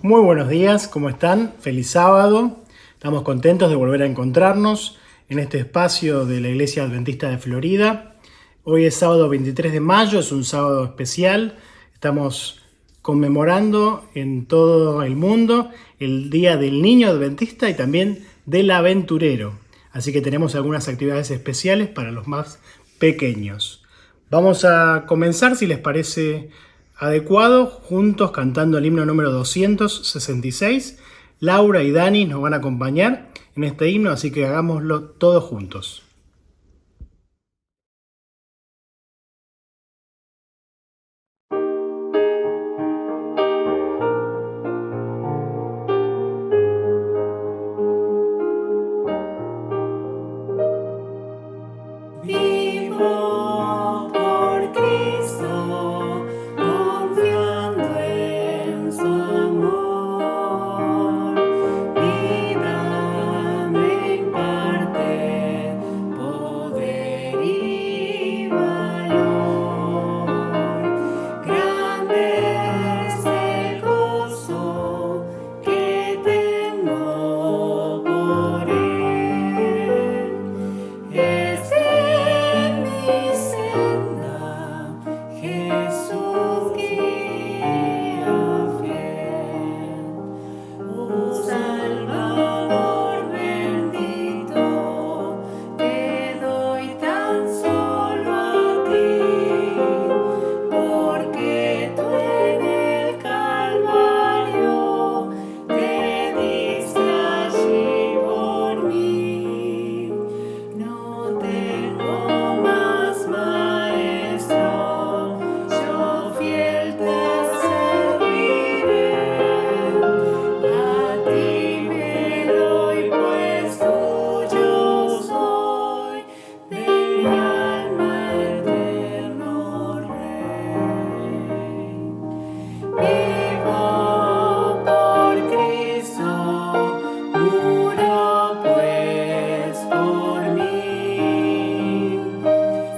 Muy buenos días, ¿cómo están? Feliz sábado. Estamos contentos de volver a encontrarnos en este espacio de la Iglesia Adventista de Florida. Hoy es sábado 23 de mayo, es un sábado especial. Estamos conmemorando en todo el mundo el Día del Niño Adventista y también del Aventurero. Así que tenemos algunas actividades especiales para los más pequeños. Vamos a comenzar, si les parece adecuado, juntos cantando el himno número 266. Laura y Dani nos van a acompañar en este himno, así que hagámoslo todos juntos. Vivo por Cristo, confiando en su amor. Vida me imparte poder y valor. Grande es el gozo que tengo por él. Es en mi senda, Jesús guía fiel. Oh Salvador bendito, te doy tan solo a ti, porque tú en el Calvario te diste allí por mí. No tengo más maestro, yo fiel te serviré. A ti me doy, pues tuyo soy, de mi alma eterno Rey. Vivo por Cristo, murió pues por mí.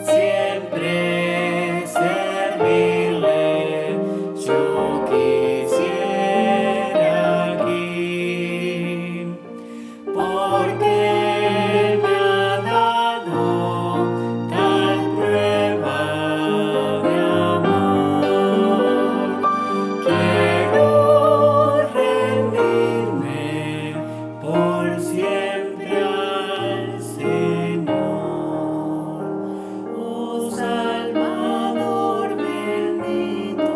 Siempre servirle, yo quisiera aquí, porque me ha dado tal prueba de amor. Quiero rendirme por siempre al Señor. Oh Salvador bendito,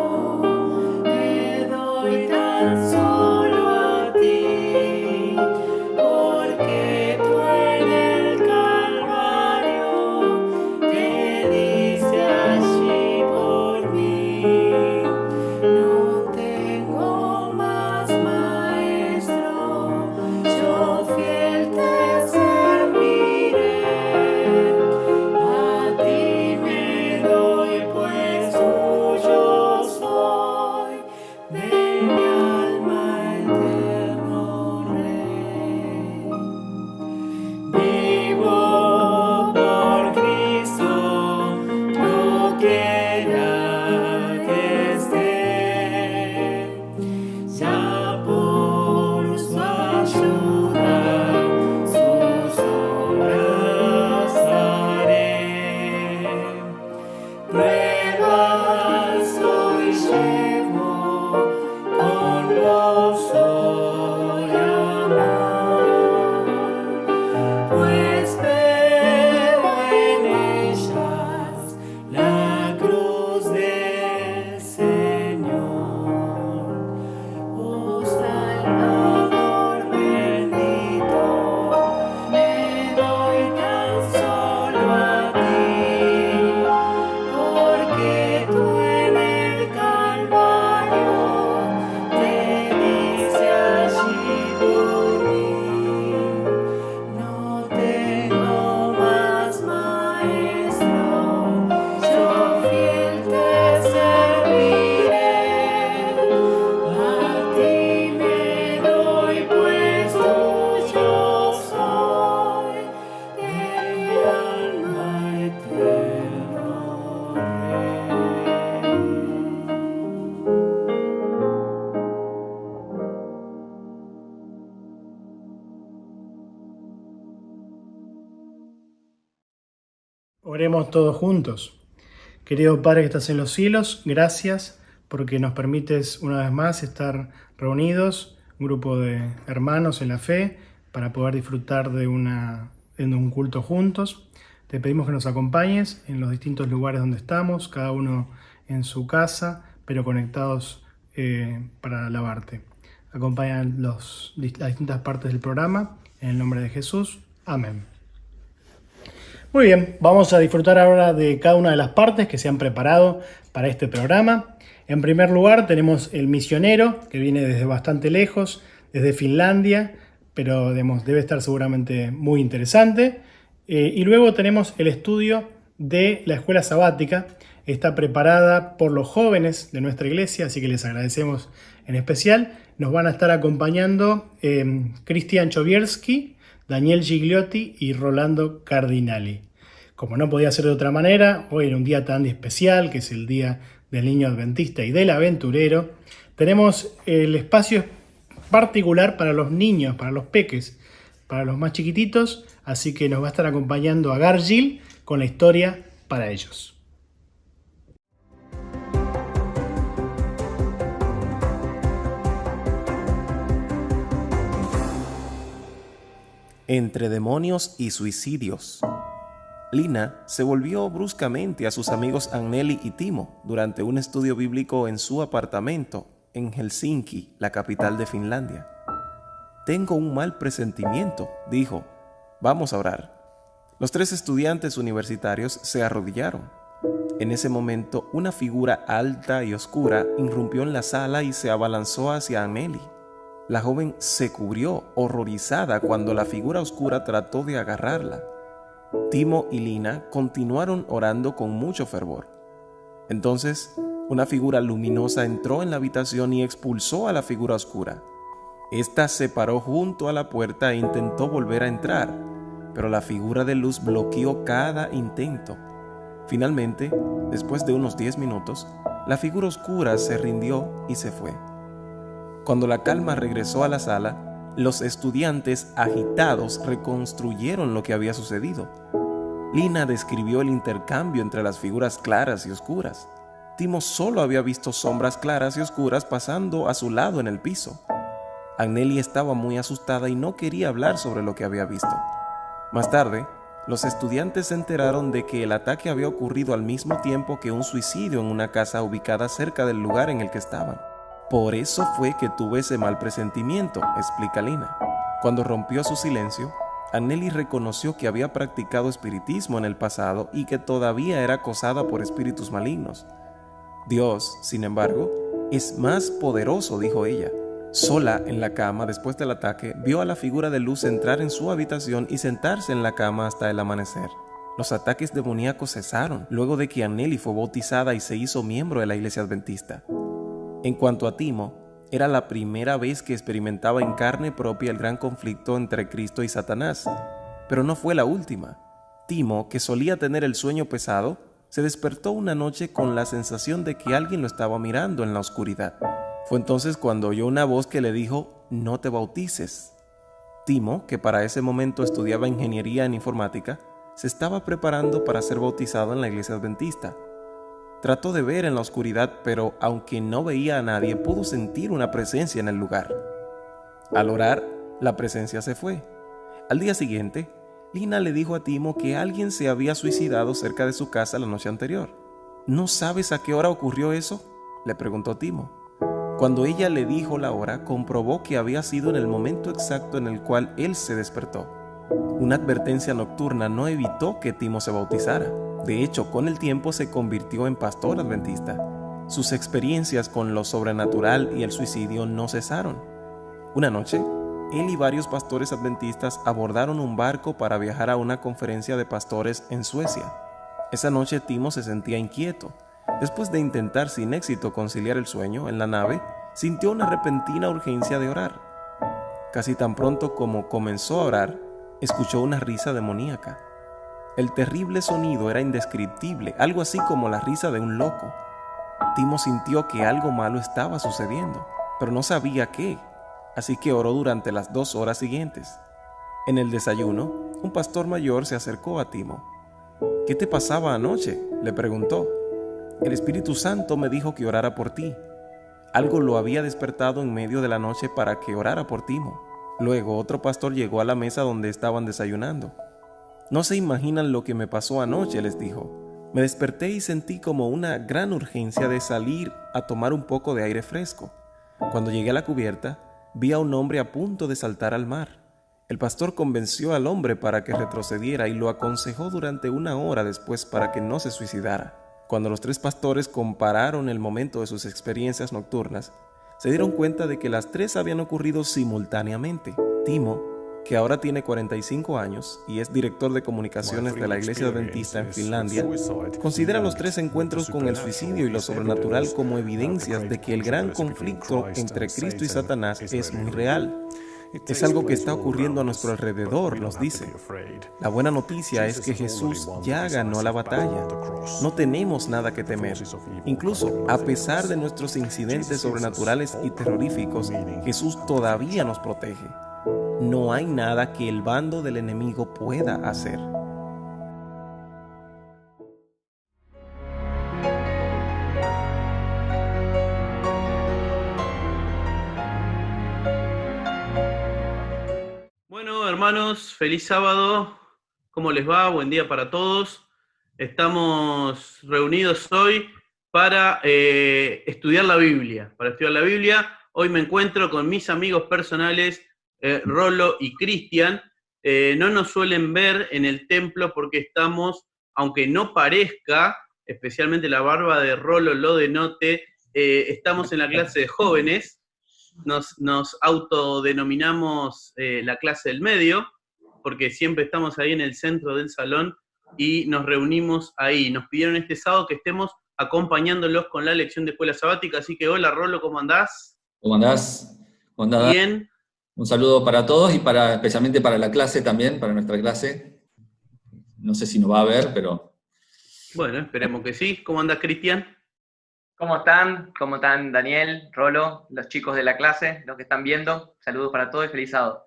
te doy tan solo a ti, porque tú en el Calvario te diste allí por mí. No tengo más maestro, yo fiel te serviré. A ti me doy, pues tuyo soy, de mi alma eterno Rey. Vivo por Cristo, no quiera que esté, ya por su ayuda sus obras haré. Pruebas hoy llevo con gozo y amor, pues veo en ellas la cruz del Señor. Oh Salvador bendito, me doy tan solo a ti, porque tú en el Calvario Oremos todos juntos. Querido Padre que estás en los cielos, gracias porque nos permites una vez más estar reunidos, un grupo de hermanos en la fe, para poder disfrutar de un culto juntos. Te pedimos que nos acompañes en los distintos lugares donde estamos, cada uno en su casa, pero conectados para alabarte. Acompaña las distintas partes del programa, en el nombre de Jesús. Amén. Muy bien, vamos a disfrutar ahora de cada una de las partes que se han preparado para este programa. En primer lugar tenemos el misionero, que viene desde bastante lejos, desde Finlandia, pero debe estar seguramente muy interesante. Y luego tenemos el estudio de la escuela sabática. Está preparada por los jóvenes de nuestra iglesia, así que les agradecemos en especial. Nos van a estar acompañando Cristian Chobierski, Daniel Gigliotti y Rolando Cardinali. Como no podía ser de otra manera, hoy en un día tan especial, que es el Día del Niño Adventista y del Aventurero, tenemos el espacio particular para los niños, para los peques, para los más chiquititos, así que nos va a estar acompañando Agar Gil con la historia para ellos. Entre demonios y suicidios. Lina se volvió bruscamente a sus amigos Anneli y Timo durante un estudio bíblico en su apartamento en Helsinki, la capital de Finlandia. «Tengo un mal presentimiento», dijo. «Vamos a orar». Los tres estudiantes universitarios se arrodillaron. En ese momento, una figura alta y oscura irrumpió en la sala y se abalanzó hacia Anneli. La joven se cubrió, horrorizada, cuando la figura oscura trató de agarrarla. Timo y Lina continuaron orando con mucho fervor. Entonces, una figura luminosa entró en la habitación y expulsó a la figura oscura. Esta se paró junto a la puerta e intentó volver a entrar, pero la figura de luz bloqueó cada intento. Finalmente, después de unos 10 minutos, la figura oscura se rindió y se fue. Cuando la calma regresó a la sala, los estudiantes agitados reconstruyeron lo que había sucedido. Lina describió el intercambio entre las figuras claras y oscuras. Timo solo había visto sombras claras y oscuras pasando a su lado en el piso. Anneli estaba muy asustada y no quería hablar sobre lo que había visto. Más tarde, los estudiantes se enteraron de que el ataque había ocurrido al mismo tiempo que un suicidio en una casa ubicada cerca del lugar en el que estaban. «Por eso fue que tuve ese mal presentimiento», explica Lina. Cuando rompió su silencio, Anneli reconoció que había practicado espiritismo en el pasado y que todavía era acosada por espíritus malignos. «Dios, sin embargo, es más poderoso», dijo ella. Sola en la cama después del ataque, vio a la figura de luz entrar en su habitación y sentarse en la cama hasta el amanecer. Los ataques demoníacos cesaron luego de que Anneli fue bautizada y se hizo miembro de la iglesia adventista. En cuanto a Timo, era la primera vez que experimentaba en carne propia el gran conflicto entre Cristo y Satanás, pero no fue la última. Timo, que solía tener el sueño pesado, se despertó una noche con la sensación de que alguien lo estaba mirando en la oscuridad. Fue entonces cuando oyó una voz que le dijo: «No te bautices». Timo, que para ese momento estudiaba ingeniería en informática, se estaba preparando para ser bautizado en la iglesia adventista. Trató de ver en la oscuridad, pero aunque no veía a nadie, pudo sentir una presencia en el lugar. Al orar, la presencia se fue. Al día siguiente, Lina le dijo a Timo que alguien se había suicidado cerca de su casa la noche anterior. «¿No sabes a qué hora ocurrió eso?», le preguntó Timo. Cuando ella le dijo la hora, comprobó que había sido en el momento exacto en el cual él se despertó. Una advertencia nocturna no evitó que Timo se bautizara. De hecho, con el tiempo se convirtió en pastor adventista. Sus experiencias con lo sobrenatural y el suicidio no cesaron. Una noche, él y varios pastores adventistas abordaron un barco para viajar a una conferencia de pastores en Suecia. Esa noche Timo se sentía inquieto. Después de intentar sin éxito conciliar el sueño en la nave, sintió una repentina urgencia de orar. Casi tan pronto como comenzó a orar, escuchó una risa demoníaca. El terrible sonido era indescriptible, algo así como la risa de un loco. Timo sintió que algo malo estaba sucediendo, pero no sabía qué, así que oró durante las 2 horas siguientes. En el desayuno, un pastor mayor se acercó a Timo. ¿Qué te pasaba anoche?, le preguntó. El Espíritu Santo me dijo que orara por ti. Algo lo había despertado en medio de la noche para que orara por Timo. Luego otro pastor llegó a la mesa donde estaban desayunando. No se imaginan lo que me pasó anoche, les dijo. Me desperté y sentí como una gran urgencia de salir a tomar un poco de aire fresco. Cuando llegué a la cubierta, vi a un hombre a punto de saltar al mar. El pastor convenció al hombre para que retrocediera y lo aconsejó durante 1 hora después para que no se suicidara. Cuando los 3 pastores compararon el momento de sus experiencias nocturnas, se dieron cuenta de que las 3 habían ocurrido simultáneamente. Timo, que ahora tiene 45 años y es director de comunicaciones de la Iglesia Adventista en Finlandia, considera los 3 encuentros con el suicidio y lo sobrenatural como evidencias de que el gran conflicto entre Cristo y Satanás es muy real. Es algo que está ocurriendo a nuestro alrededor, nos dice. La buena noticia es que Jesús ya ganó la batalla. No tenemos nada que temer. Incluso, a pesar de nuestros incidentes sobrenaturales y terroríficos, Jesús todavía nos protege. No hay nada que el bando del enemigo pueda hacer. Bueno, hermanos, feliz sábado. ¿Cómo les va? Buen día para todos. Estamos reunidos hoy para estudiar la Biblia. Hoy me encuentro con mis amigos personales, Rolo y Cristian. No nos suelen ver en el templo porque estamos, aunque no parezca, especialmente la barba de Rolo lo denote, estamos en la clase de jóvenes. Nos autodenominamos la clase del medio, porque siempre estamos ahí en el centro del salón y nos reunimos ahí. Nos pidieron este sábado que estemos acompañándolos con la lección de escuela sabática, así que hola Rolo, ¿cómo andás? ¿Cómo andás? ¿Cómo andás? Bien. Un saludo para todos y especialmente para la clase también, para nuestra clase. No sé si nos va a ver, pero... Bueno, esperemos que sí. ¿Cómo andás, Cristian? ¿Cómo están? ¿Cómo están Daniel, Rolo, los chicos de la clase, los que están viendo? Saludos para todos y feliz sábado.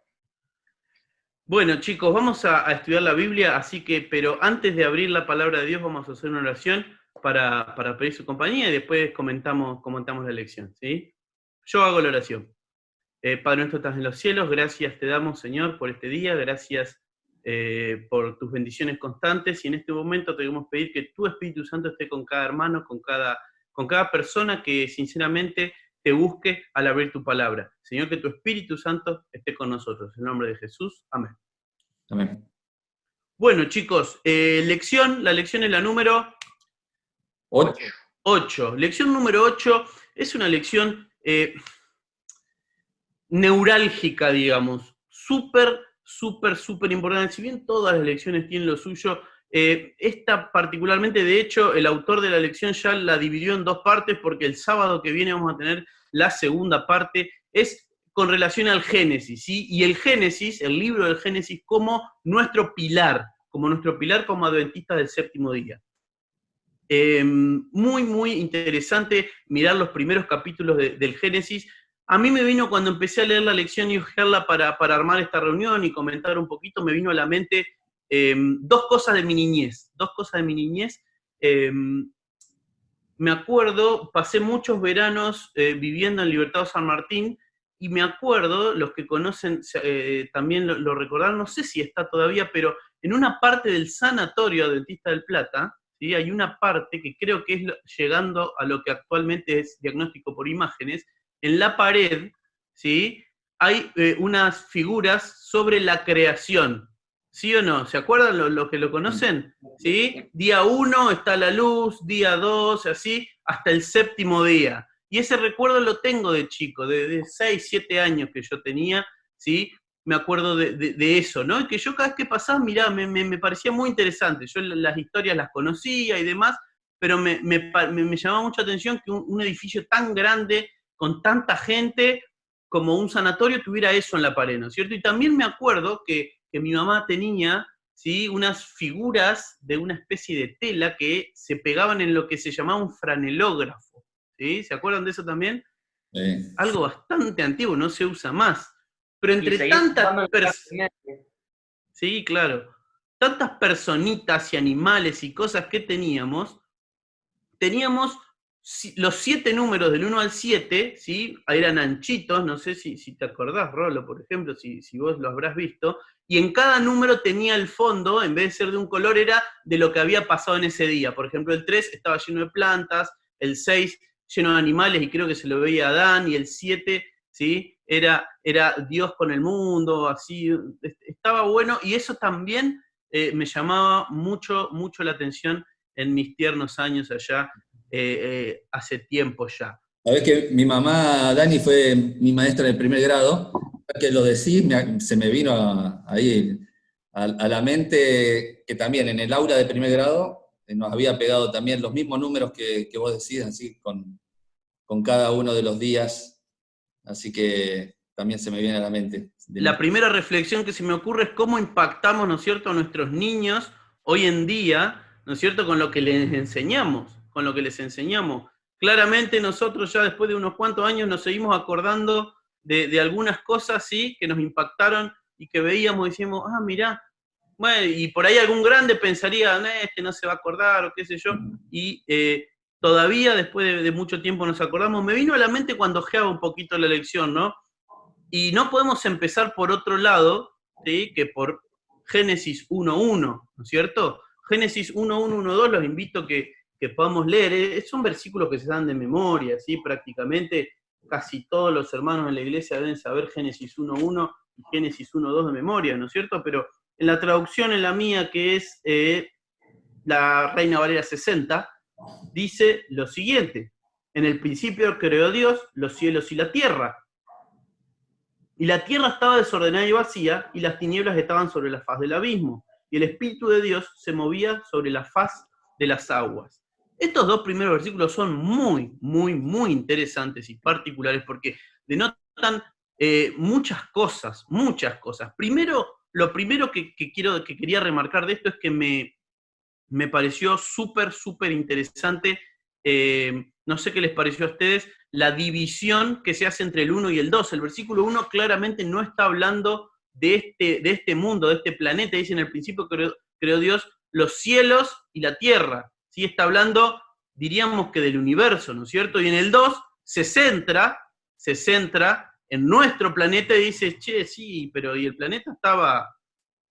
Bueno, chicos, vamos a estudiar la Biblia, pero antes de abrir la palabra de Dios vamos a hacer una oración para pedir su compañía y después comentamos la lección, ¿sí? Yo hago la oración. Padre nuestro que estás en los cielos, gracias te damos, Señor, por este día, gracias por tus bendiciones constantes, y en este momento te queremos pedir que tu Espíritu Santo esté con cada hermano, con cada persona que sinceramente te busque al abrir tu palabra. Señor, que tu Espíritu Santo esté con nosotros. En el nombre de Jesús. Amén. Amén. Bueno, chicos, la lección es la número 8. Lección número 8 es una lección neurálgica, digamos. Súper importante. Si bien todas las lecciones tienen lo suyo, esta particularmente, de hecho, el autor de la lección ya la dividió en 2 partes, porque el sábado que viene vamos a tener la segunda parte, es con relación al Génesis, ¿sí? Y el Génesis, el libro del Génesis, como nuestro pilar como adventistas del séptimo día. Muy interesante mirar los primeros capítulos del Génesis. A mí me vino, cuando empecé a leer la lección y ojearla para armar esta reunión y comentar un poquito, me vino a la mente 2 cosas de mi niñez. Me acuerdo, pasé muchos veranos viviendo en Libertador San Martín, y me acuerdo, los que conocen también lo recordarán, no sé si está todavía, pero en una parte del Sanatorio Adventista del Plata, ¿sí? Hay una parte que creo que es llegando a lo que actualmente es diagnóstico por imágenes. En la pared, ¿sí? Hay unas figuras sobre la creación. ¿Sí o no? ¿Se acuerdan los que lo conocen? ¿Sí? Día 1 está la luz, día 2, así, hasta el 7º día. Y ese recuerdo lo tengo de chico, de 6, 7 años que yo tenía, ¿sí? Me acuerdo de eso, ¿no? Y que yo cada vez que pasaba, mirá, me parecía muy interesante. Yo las historias las conocía y demás, pero me llamaba mucha atención que un edificio tan grande, con tanta gente, como un sanatorio, tuviera eso en la pared, ¿no es cierto? Y también me acuerdo que mi mamá tenía, ¿sí?, unas figuras de una especie de tela que se pegaban en lo que se llamaba un franelógrafo, ¿sí? ¿Se acuerdan de eso también? Sí. Algo bastante antiguo, no se usa más. Pero entre tantas personas... Sí, claro. tantas personitas y animales y cosas que teníamos los 7 números del 1 al 7, ¿sí? Eran anchitos, no sé si te acordás, Rolo, por ejemplo, si vos lo habrás visto, y en cada número tenía el fondo, en vez de ser de un color, era de lo que había pasado en ese día. Por ejemplo, el 3 estaba lleno de plantas, el 6 lleno de animales, y creo que se lo veía a Adán, y el 7, ¿sí? Era Dios con el mundo, así, estaba bueno, y eso también me llamaba mucho, mucho la atención en mis tiernos años allá, hace tiempo ya. Sabés que mi mamá, Dani, fue mi maestra del primer grado. Que lo decís, se me vino ahí a la mente que también en el aula de primer grado nos había pegado también los mismos números que vos decís, así con cada uno de los días. Así que también se me viene a la mente. La primera reflexión que se me ocurre es cómo impactamos, ¿no es cierto?, a nuestros niños hoy en día, ¿no es cierto?, con lo que les enseñamos, Claramente nosotros ya después de unos cuantos años nos seguimos acordando de algunas cosas, sí, que nos impactaron y que veíamos y decíamos, mirá, bueno, y por ahí algún grande pensaría, este no se va a acordar, o qué sé yo, y todavía después de mucho tiempo nos acordamos. Me vino a la mente cuando ojeaba un poquito la lección, ¿no? Y no podemos empezar por otro lado, ¿sí?, que por Génesis 1.1, ¿no es cierto? Génesis 1.1.1.2 los invito a que podamos leer. Son versículos que se dan de memoria, ¿sí? Prácticamente casi todos los hermanos en la iglesia deben saber Génesis 1.1 y Génesis 1.2 de memoria, ¿no es cierto? Pero en la traducción, en la mía, que es la Reina Valera 60, dice lo siguiente: en el principio creó Dios los cielos y la tierra. Y la tierra estaba desordenada y vacía, y las tinieblas estaban sobre la faz del abismo, y el Espíritu de Dios se movía sobre la faz de las aguas. Estos dos primeros versículos son muy, muy, muy interesantes y particulares porque denotan muchas cosas, muchas cosas. Primero, lo primero que quería remarcar de esto es que me pareció súper, súper interesante, no sé qué les pareció a ustedes, la división que se hace entre el 1 y el 2. El versículo 1 claramente no está hablando de este mundo, de este planeta. Dice: en el principio creó Dios los cielos y la tierra. ¿Sí? Está hablando, diríamos que del universo, ¿no es cierto? Y en el 2 se centra en nuestro planeta y dice, sí, pero y el planeta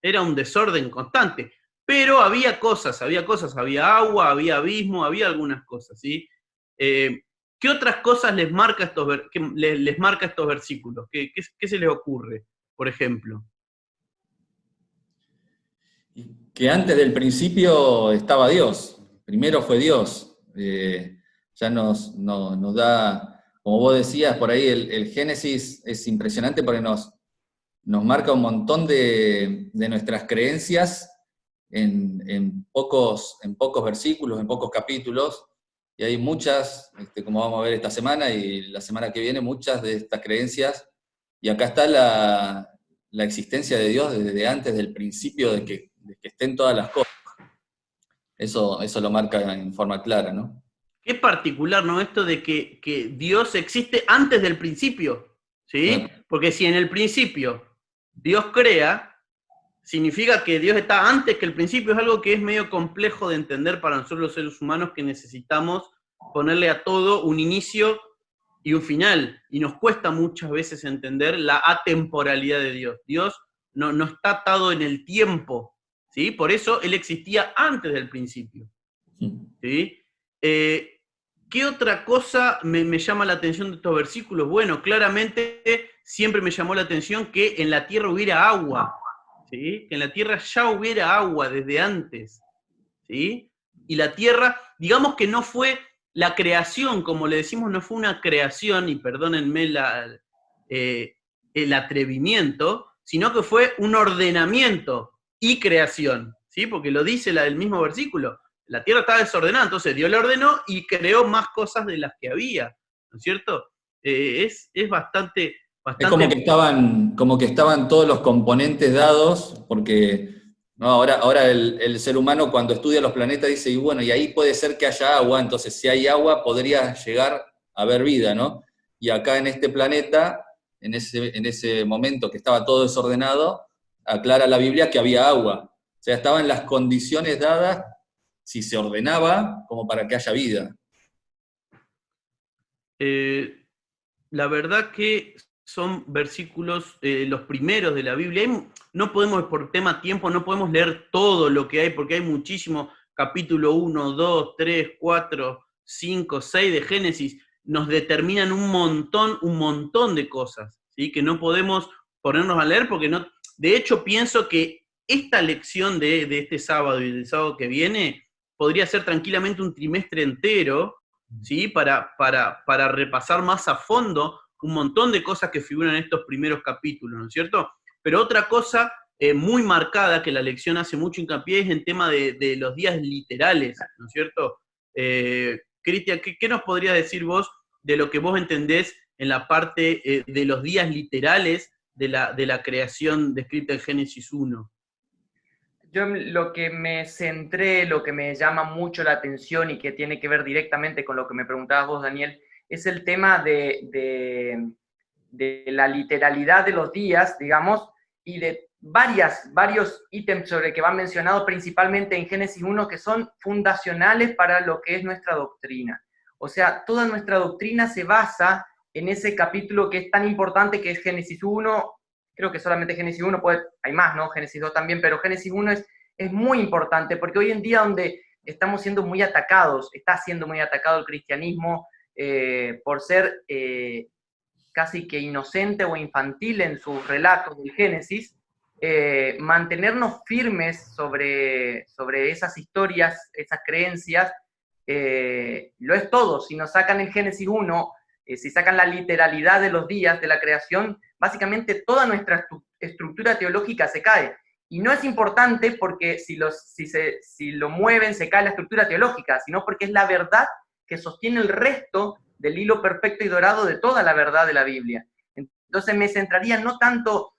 era un desorden constante. Pero había cosas, había agua, había abismo, había algunas cosas, ¿sí? ¿Qué otras cosas les marca estos versículos? ¿Qué se les ocurre, por ejemplo? Que antes del principio estaba Dios, primero fue Dios. Ya nos da, como vos decías, por ahí el Génesis es impresionante porque nos marca un montón de nuestras creencias en pocos versículos, en pocos capítulos, y hay muchas, como vamos a ver esta semana y la semana que viene, muchas de estas creencias, y acá está la existencia de Dios desde antes del principio de que estén todas las cosas. Eso lo marca en forma clara, ¿no? Qué particular, ¿no? Esto de que Dios existe antes del principio, ¿sí? Bueno. Porque si en el principio Dios crea, significa que Dios está antes que el principio. Es algo que es medio complejo de entender para nosotros los seres humanos, que necesitamos ponerle a todo un inicio y un final. Y nos cuesta muchas veces entender la atemporalidad de Dios. Dios no está atado en el tiempo, ¿sí? Por eso Él existía antes del principio, ¿sí? ¿Qué otra cosa me llama la atención de estos versículos? Bueno, claramente siempre me llamó la atención que en la tierra hubiera agua, ¿sí? Que en la tierra ya hubiera agua desde antes, ¿sí? Y la tierra, digamos que no fue la creación, como le decimos, no fue una creación, y perdónenme el atrevimiento, sino que fue un ordenamiento y creación, ¿sí? Porque lo dice el mismo versículo. La tierra estaba desordenada, entonces Dios la ordenó y creó más cosas de las que había, ¿no es cierto? Es bastante... Es como que estaban todos los componentes dados, porque ¿no? Ahora el ser humano cuando estudia los planetas dice, y bueno, y ahí puede ser que haya agua, entonces si hay agua podría llegar a haber vida, ¿no? Y acá en este planeta, en ese momento que estaba todo desordenado, aclara la Biblia que había agua. sea, estaban las condiciones dadas, si se ordenaba, como para que haya vida. La verdad que son versículos, los primeros de la Biblia. No podemos, por tema tiempo, no podemos leer todo lo que hay, porque hay muchísimo, capítulo 1, 2, 3, 4, 5, 6 de Génesis, nos determinan un montón de cosas, ¿sí? Que no podemos ponernos a leer, porque no. De hecho, pienso que esta lección de este sábado y del sábado que viene podría ser tranquilamente un trimestre entero, ¿sí? Para repasar más a fondo un montón de cosas que figuran en estos primeros capítulos, ¿no es cierto? Pero otra cosa muy marcada que la lección hace mucho hincapié es en tema de los días literales, ¿no es cierto? Cristian, ¿qué nos podrías decir vos de lo que vos entendés en la parte de los días literales de la creación descrita en Génesis 1? Yo lo que me centré, lo que me llama mucho la atención y que tiene que ver directamente con lo que me preguntabas vos, Daniel, es el tema de la literalidad de los días, digamos, y de varios ítems sobre que van mencionados principalmente en Génesis 1 que son fundacionales para lo que es nuestra doctrina. O sea, toda nuestra doctrina se basa en ese capítulo que es tan importante que es Génesis 1, creo que solamente Génesis 1, hay más, ¿no? Génesis 2 también, pero Génesis 1 es muy importante, porque hoy en día donde estamos siendo muy atacados, está siendo muy atacado el cristianismo por ser casi que inocente o infantil en sus relatos del Génesis, mantenernos firmes sobre esas historias, esas creencias, lo es todo. Si nos sacan el Génesis 1, si sacan la literalidad de los días de la creación, básicamente toda nuestra estructura teológica se cae. Y no es importante porque si lo mueven se cae la estructura teológica, sino porque es la verdad que sostiene el resto del hilo perfecto y dorado de toda la verdad de la Biblia. Entonces me centraría no tanto,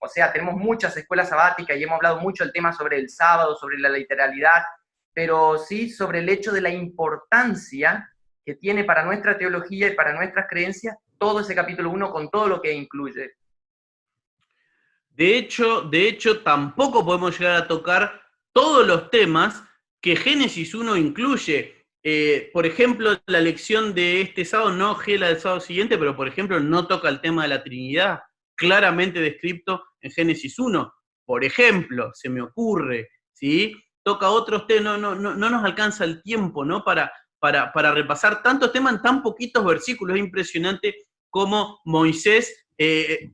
o sea, tenemos muchas escuelas sabáticas y hemos hablado mucho del tema sobre el sábado, sobre la literalidad, pero sí sobre el hecho de la importancia que tiene para nuestra teología y para nuestras creencias todo ese capítulo 1 con todo lo que incluye. De hecho, tampoco podemos llegar a tocar todos los temas que Génesis 1 incluye. Por ejemplo, la lección de este sábado, no la del sábado siguiente, pero por ejemplo no toca el tema de la Trinidad, claramente descrito en Génesis 1. Por ejemplo, se me ocurre, ¿sí? Toca otros temas, no nos alcanza el tiempo, ¿no? Para repasar tantos temas en tan poquitos versículos. Es impresionante cómo Moisés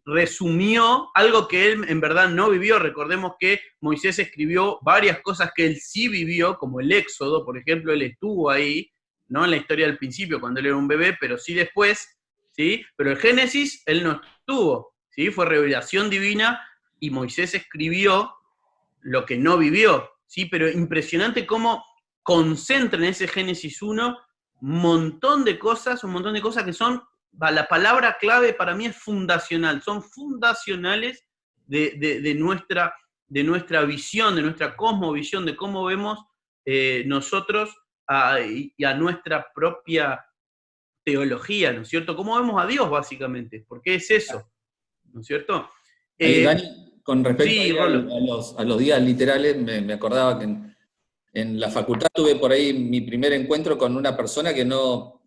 resumió algo que él en verdad no vivió. Recordemos que Moisés escribió varias cosas que él sí vivió, como el Éxodo, por ejemplo, él estuvo ahí, no en la historia del principio, cuando él era un bebé, pero sí después, ¿sí? Pero el Génesis él no estuvo, ¿sí? Fue revelación divina y Moisés escribió lo que no vivió, ¿sí? Pero impresionante cómo concentra en ese Génesis 1 un montón de cosas que son, la palabra clave para mí es fundacional, son fundacionales de nuestra visión, de nuestra cosmovisión, de cómo vemos nosotros y a nuestra propia teología, ¿no es cierto? ¿Cómo vemos a Dios, básicamente? Porque es eso, ¿no es cierto? Dani, con respecto sí, a los días literales, me acordaba que en la facultad tuve por ahí mi primer encuentro con una persona que no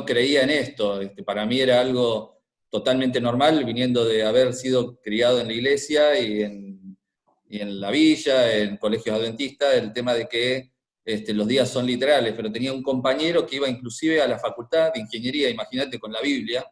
creía en esto. Para mí era algo totalmente normal, viniendo de haber sido criado en la iglesia y en la villa, en colegios adventistas, el tema de que los días son literales, pero tenía un compañero que iba inclusive a la facultad de ingeniería, imagínate, con la Biblia,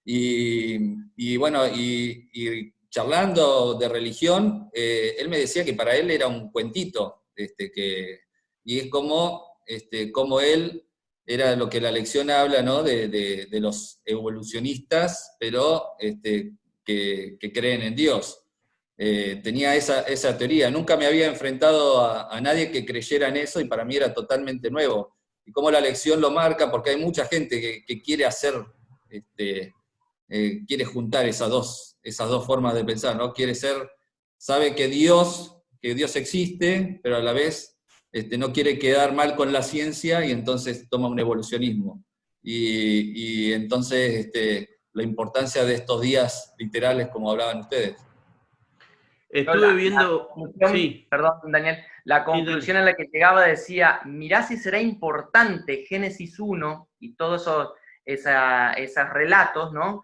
y bueno, y charlando de religión, él me decía que para él era un cuentito, y es como él, era lo que la lección habla, ¿no? de los evolucionistas, pero que creen en Dios. Tenía esa teoría. Nunca me había enfrentado a nadie que creyera en eso y para mí era totalmente nuevo. Y cómo la lección lo marca, porque hay mucha gente que quiere hacer, quiere juntar esas dos formas de pensar, ¿no? Sabe que Dios existe, pero a la vez no quiere quedar mal con la ciencia y entonces toma un evolucionismo. Y entonces la importancia de estos días literales, como hablaban ustedes. Estuve viendo, sí. Perdón, Daniel, la conclusión a la que llegaba decía, mirá si será importante Génesis 1 y todos esos relatos, ¿no?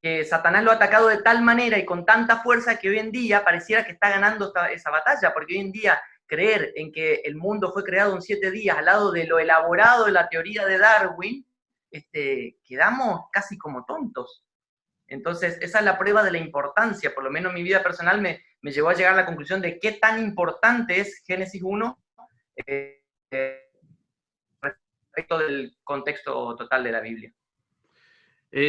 Que Satanás lo ha atacado de tal manera y con tanta fuerza que hoy en día pareciera que está ganando esa batalla, porque hoy en día creer en que el mundo fue creado en 7 días al lado de lo elaborado de la teoría de Darwin, quedamos casi como tontos. Entonces, esa es la prueba de la importancia, por lo menos mi vida personal me llevó a llegar a la conclusión de qué tan importante es Génesis 1 respecto del contexto total de la Biblia.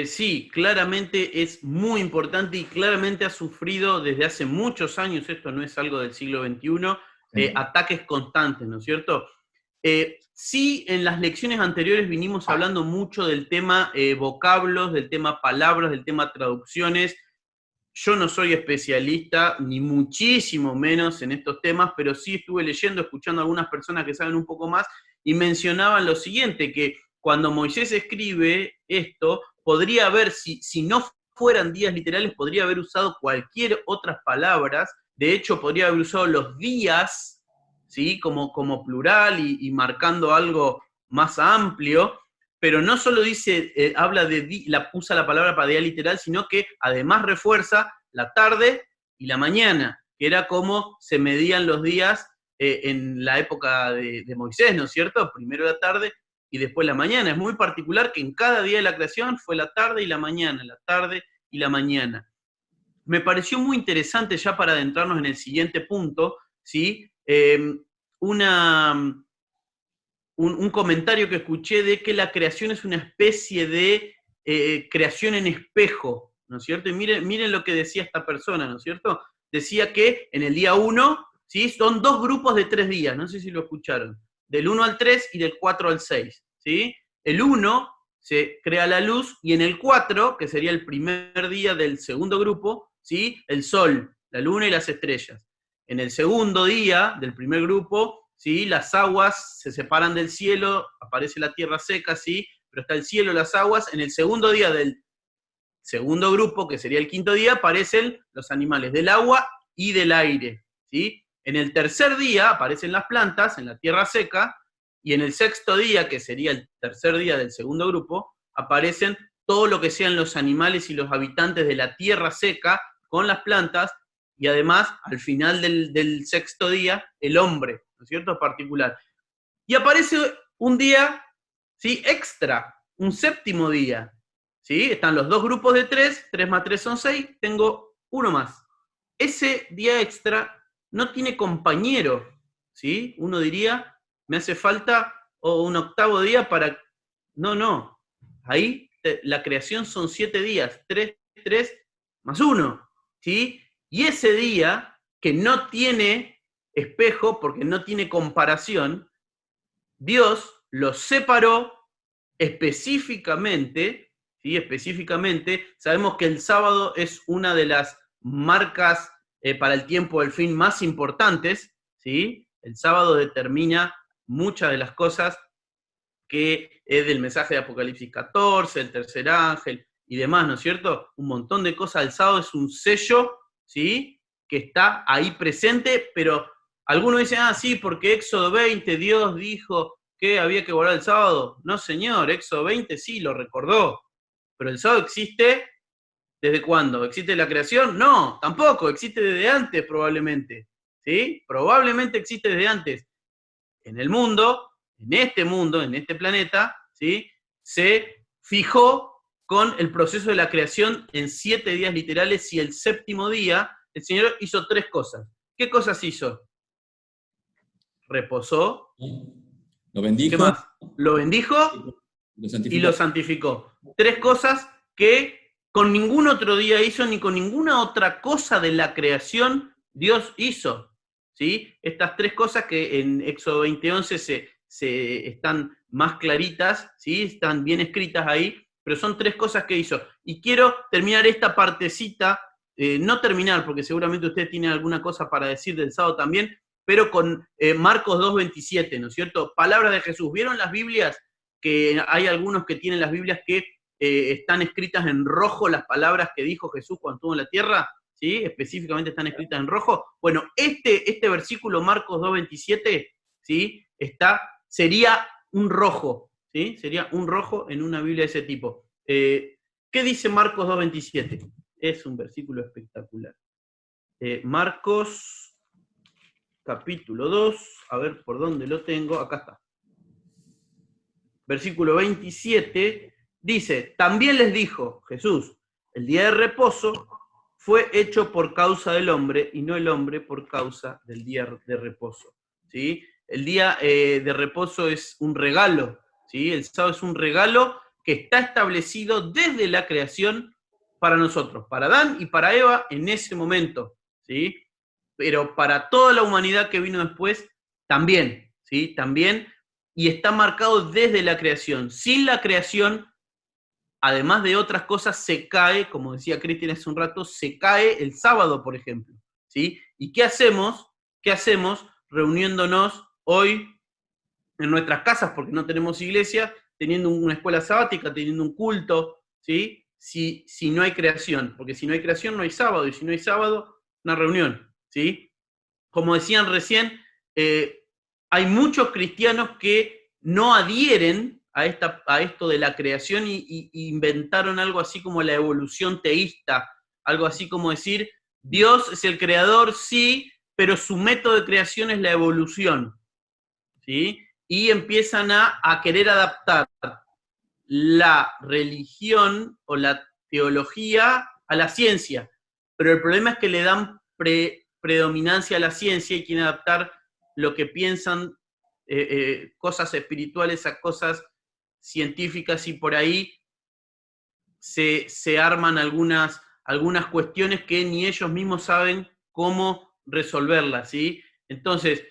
Sí, claramente es muy importante y claramente ha sufrido desde hace muchos años, esto no es algo del siglo XXI, ataques constantes, ¿no es cierto? Sí, en las lecciones anteriores vinimos hablando mucho del tema vocablos, del tema palabras, del tema traducciones. Yo no soy especialista, ni muchísimo menos en estos temas, pero sí estuve leyendo, escuchando a algunas personas que saben un poco más, y mencionaban lo siguiente, que cuando Moisés escribe esto, podría haber, si no fueran días literales, podría haber usado cualquier otras palabras, de hecho podría haber usado los días, ¿sí? como plural y marcando algo más amplio, pero no solo dice, usa la palabra para día literal, sino que además refuerza la tarde y la mañana, que era como se medían los días en la época de Moisés, ¿no es cierto? Primero la tarde y después la mañana. Es muy particular que en cada día de la creación fue la tarde y la mañana, la tarde y la mañana. Me pareció muy interesante, ya para adentrarnos en el siguiente punto, ¿sí? Un comentario que escuché de que la creación es una especie de creación en espejo, ¿no es cierto? Y miren lo que decía esta persona, ¿no es cierto? Decía que en el día 1, ¿sí? Son 2 grupos de 3 días, no sé si lo escucharon, del 1 al 3 y del 4 al 6, ¿sí? El 1 se crea la luz y en el 4, que sería el primer día del segundo grupo, ¿sí? El sol, la luna y las estrellas. En el segundo día del primer grupo, ¿sí? Las aguas se separan del cielo, aparece la tierra seca, ¿sí? Pero está el cielo, las aguas. En el segundo día del segundo grupo, que sería el quinto día, aparecen los animales del agua y del aire, ¿sí? En el tercer día aparecen las plantas en la tierra seca, y en el sexto día, que sería el tercer día del segundo grupo, aparecen todo lo que sean los animales y los habitantes de la tierra seca con las plantas, y además, al final del sexto día, el hombre, ¿no es cierto?, particular. Y aparece un día, ¿sí?, extra, un séptimo día, ¿sí? Están los 2 grupos de 3, 3 más 3 son 6, tengo uno más. Ese día extra no tiene compañero, ¿sí? Uno diría, me hace falta un octavo día para... No. Ahí la creación son 7 días, 3 más 1, ¿sí? Y ese día, que no tiene espejo, porque no tiene comparación, Dios lo separó específicamente, ¿sí? Específicamente, sabemos que el sábado es una de las marcas para el tiempo del fin más importantes, ¿sí? El sábado determina muchas de las cosas que es del mensaje de Apocalipsis 14, el tercer ángel y demás, ¿no es cierto? Un montón de cosas. El sábado es un sello, ¿sí?, que está ahí presente, pero algunos dicen, sí, porque Éxodo 20, Dios dijo que había que guardar el sábado. No, señor, Éxodo 20 sí, lo recordó, pero el sábado existe, ¿desde cuándo? ¿Existe la creación? No, tampoco, existe desde antes probablemente, ¿sí? Probablemente existe desde antes. En el mundo, en este planeta, ¿sí?, se fijó con el proceso de la creación en 7 días literales, y el séptimo día el Señor hizo 3 cosas. ¿Qué cosas hizo? Reposó. Lo bendijo. ¿Qué más? Lo bendijo y lo santificó. 3 cosas que con ningún otro día hizo, ni con ninguna otra cosa de la creación Dios hizo, ¿sí? Estas 3 cosas que en Éxodo 20:11 se están más claritas, ¿sí? Están bien escritas ahí, pero son 3 cosas que hizo. Y quiero terminar esta partecita, no terminar, porque seguramente ustedes tienen alguna cosa para decir del sábado también, pero con Marcos 2:27, ¿no es cierto? Palabras de Jesús. ¿Vieron las Biblias? Que hay algunos que tienen las Biblias que están escritas en rojo las palabras que dijo Jesús cuando estuvo en la tierra. ¿sí? Específicamente están escritas en rojo. Bueno, este versículo, Marcos 2:27, ¿sí? Sería un rojo, ¿sí? Sería un rojo en una Biblia de ese tipo. ¿Qué dice Marcos 2:27? Es un versículo espectacular. Marcos, capítulo 2, a ver por dónde lo tengo, acá está. Versículo 27 dice, también les dijo Jesús, el día de reposo fue hecho por causa del hombre y no el hombre por causa del día de reposo, ¿sí? El día de reposo es un regalo, ¿sí? El sábado es un regalo que está establecido desde la creación para nosotros, para Adán y para Eva en ese momento, ¿sí? Pero para toda la humanidad que vino después, también, ¿sí? También, y está marcado desde la creación. Sin la creación, además de otras cosas, se cae, como decía Cristian hace un rato, se cae el sábado, por ejemplo, ¿sí? ¿Y qué hacemos? ¿Qué hacemos reuniéndonos hoy en nuestras casas, porque no tenemos iglesia, teniendo una escuela sabática, teniendo un culto, ¿sí? Si no hay creación, porque si no hay creación no hay sábado, y si no hay sábado, una reunión, ¿sí? Como decían recién, hay muchos cristianos que no adhieren a esto de la creación y inventaron algo así como la evolución teísta, algo así como decir, Dios es el creador, sí, pero su método de creación es la evolución, ¿sí? Y empiezan a querer adaptar la religión o la teología a la ciencia, pero el problema es que le dan predominancia a la ciencia y quieren adaptar lo que piensan cosas espirituales a cosas científicas y por ahí se arman algunas cuestiones que ni ellos mismos saben cómo resolverlas, ¿sí? Entonces,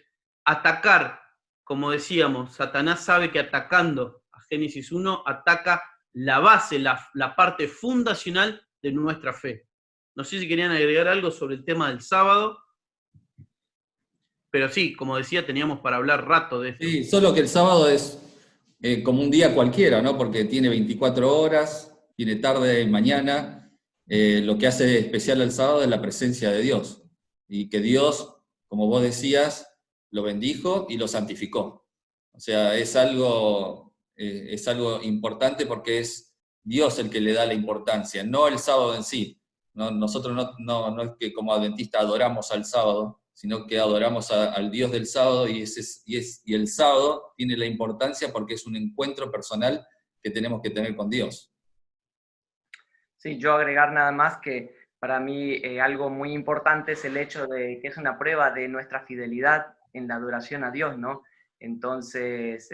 atacar, como decíamos, Satanás sabe que atacando a Génesis 1, ataca la base, la parte fundacional de nuestra fe. No sé si querían agregar algo sobre el tema del sábado, pero sí, como decía, teníamos para hablar rato de esto. Sí, solo que el sábado es como un día cualquiera, ¿no? Porque tiene 24 horas, tiene tarde y mañana. Lo que hace especial al sábado es la presencia de Dios. Y que Dios, como vos decías, lo bendijo y lo santificó. O sea, es algo importante porque es Dios el que le da la importancia, no el sábado en sí. No, nosotros no es que como adventistas adoramos al sábado, sino que adoramos al Dios del sábado y el sábado tiene la importancia porque es un encuentro personal que tenemos que tener con Dios. Sí, yo agregar nada más que para mí algo muy importante es el hecho de que es una prueba de nuestra fidelidad en la adoración a Dios, ¿no? Entonces,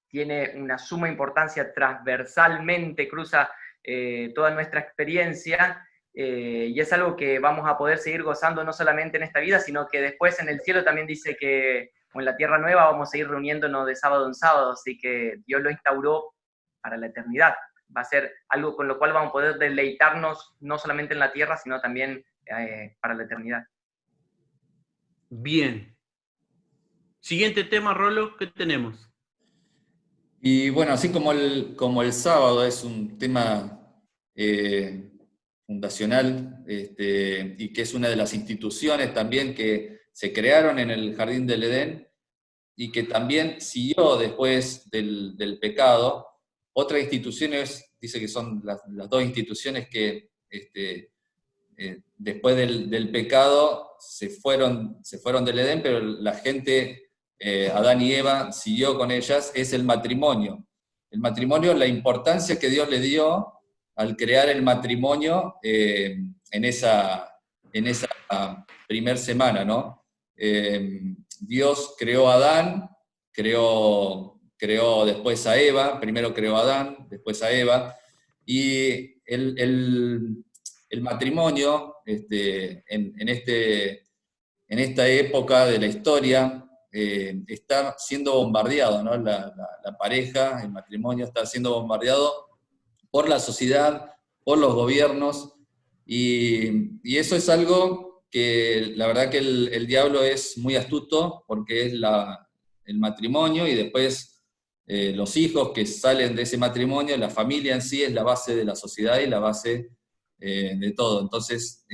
tiene una suma importancia transversalmente, cruza toda nuestra experiencia, y es algo que vamos a poder seguir gozando no solamente en esta vida, sino que después en el cielo también dice que, o en la tierra nueva, vamos a seguir reuniéndonos de sábado en sábado, así que Dios lo instauró para la eternidad. Va a ser algo con lo cual vamos a poder deleitarnos no solamente en la tierra, sino también para la eternidad. Bien. Siguiente tema, Rolo, ¿qué tenemos? Y bueno, así como el sábado es un tema fundacional, y que es una de las instituciones también que se crearon en el Jardín del Edén y que también siguió después del pecado. Otras instituciones, dice que son las dos instituciones que después del pecado se fueron del Edén, pero la gente, Adán y Eva, siguió con ellas, es el matrimonio. El matrimonio, la importancia que Dios le dio al crear el matrimonio en esa primer semana, ¿no? Dios creó a Adán, creó después a Eva, primero creó a Adán, después a Eva, y el matrimonio en esta época de la historia está siendo bombardeado, ¿no? La pareja, el matrimonio está siendo bombardeado por la sociedad, por los gobiernos, y eso es algo que la verdad que el diablo es muy astuto porque es el matrimonio y después los hijos que salen de ese matrimonio, la familia en sí es la base de la sociedad y la base de todo. Entonces,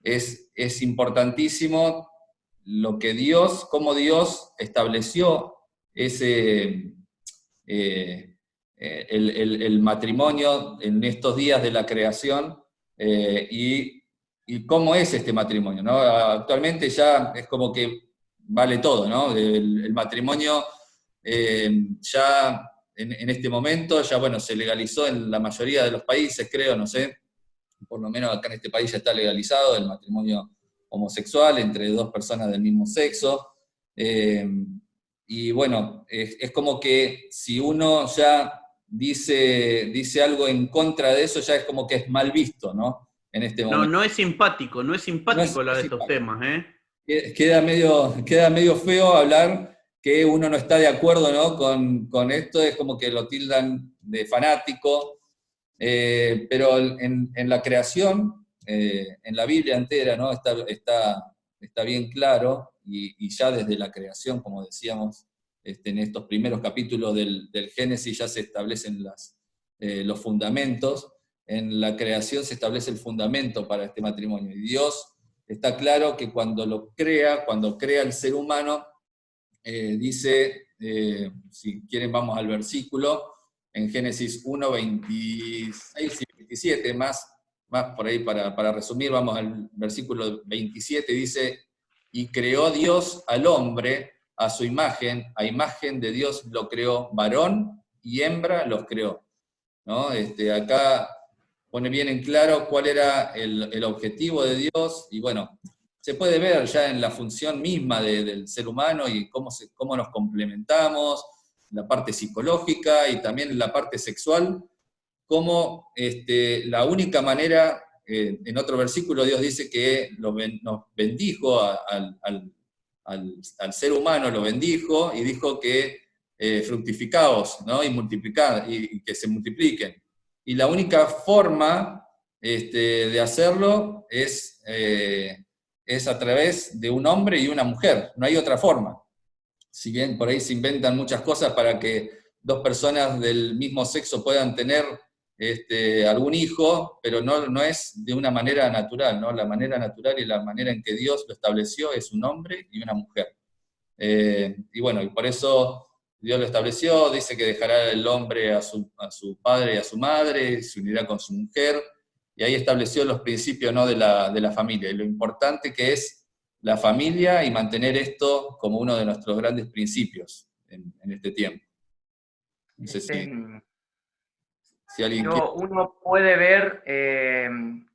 es importantísimo lo que Dios, cómo Dios estableció ese, el matrimonio en estos días de la creación, y cómo es este matrimonio, ¿no? Actualmente ya es como que vale todo, ¿no? El matrimonio ya en este momento, ya bueno, se legalizó en la mayoría de los países, creo, no sé, por lo menos acá en este país ya está legalizado el matrimonio homosexual entre dos personas del mismo sexo. Y bueno, es como que si uno ya dice algo en contra de eso, ya es como que es mal visto, ¿no? En este No, momento. no es simpático, no es simpático hablar de estos simpático. temas, ¿eh? Queda medio feo hablar que uno no está de acuerdo, ¿no? con esto, es como que lo tildan de fanático, pero en la creación, en la Biblia entera, ¿no? Está bien claro, y ya desde la creación, como decíamos, en estos primeros capítulos del Génesis ya se establecen los fundamentos. En la creación se establece el fundamento para este matrimonio, y Dios está claro que cuando crea el ser humano, dice, si quieren vamos al versículo, en Génesis 1, 26 y 27, más por ahí para resumir, vamos al versículo 27, dice, y creó Dios al hombre a su imagen, a imagen de Dios lo creó, varón y hembra los creó, ¿no? Acá pone bien en claro cuál era el objetivo de Dios, y bueno, se puede ver ya en la función misma del ser humano y cómo nos complementamos, la parte psicológica y también la parte sexual, cómo la única manera, en otro versículo Dios dice que nos bendijo al ser humano, lo bendijo y dijo que fructificaos, ¿no? Y multiplicad, y que se multipliquen. Y la única forma de hacerlo es a través de un hombre y una mujer, no hay otra forma. Si bien por ahí se inventan muchas cosas para que dos personas del mismo sexo puedan tener algún hijo, pero no es de una manera natural, ¿no? La manera natural y la manera en que Dios lo estableció es un hombre y una mujer. Y bueno, y por eso Dios lo estableció, dice que dejará el hombre a su padre y a su madre, se unirá con su mujer, y ahí estableció los principios, ¿no? de la familia, y lo importante que es la familia y mantener esto como uno de nuestros grandes principios en este tiempo. No sé si alguien quiere. Uno puede ver el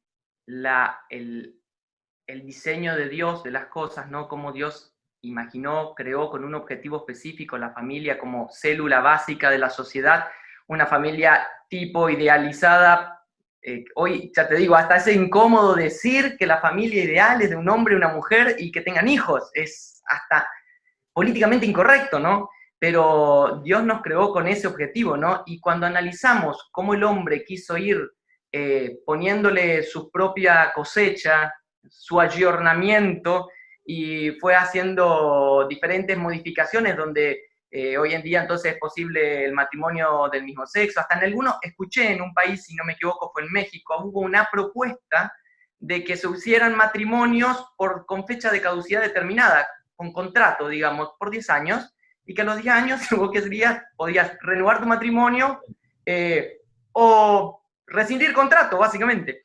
diseño de Dios de las cosas, ¿no? Cómo Dios imaginó, creó con un objetivo específico la familia como célula básica de la sociedad, una familia tipo idealizada. Hoy, ya te digo, hasta es incómodo decir que la familia ideal es de un hombre y una mujer y que tengan hijos. Es hasta políticamente incorrecto, ¿no? Pero Dios nos creó con ese objetivo, ¿no? Y cuando analizamos cómo el hombre quiso ir poniéndole su propia cosecha, su ayornamiento, y fue haciendo diferentes modificaciones donde hoy en día entonces es posible el matrimonio del mismo sexo. Hasta en algunos, escuché en un país, si no me equivoco, fue en México, hubo una propuesta de que se hicieran matrimonios con fecha de caducidad determinada, con contrato, digamos, por 10 años, y que a los 10 años podías renovar tu matrimonio o rescindir contrato, básicamente.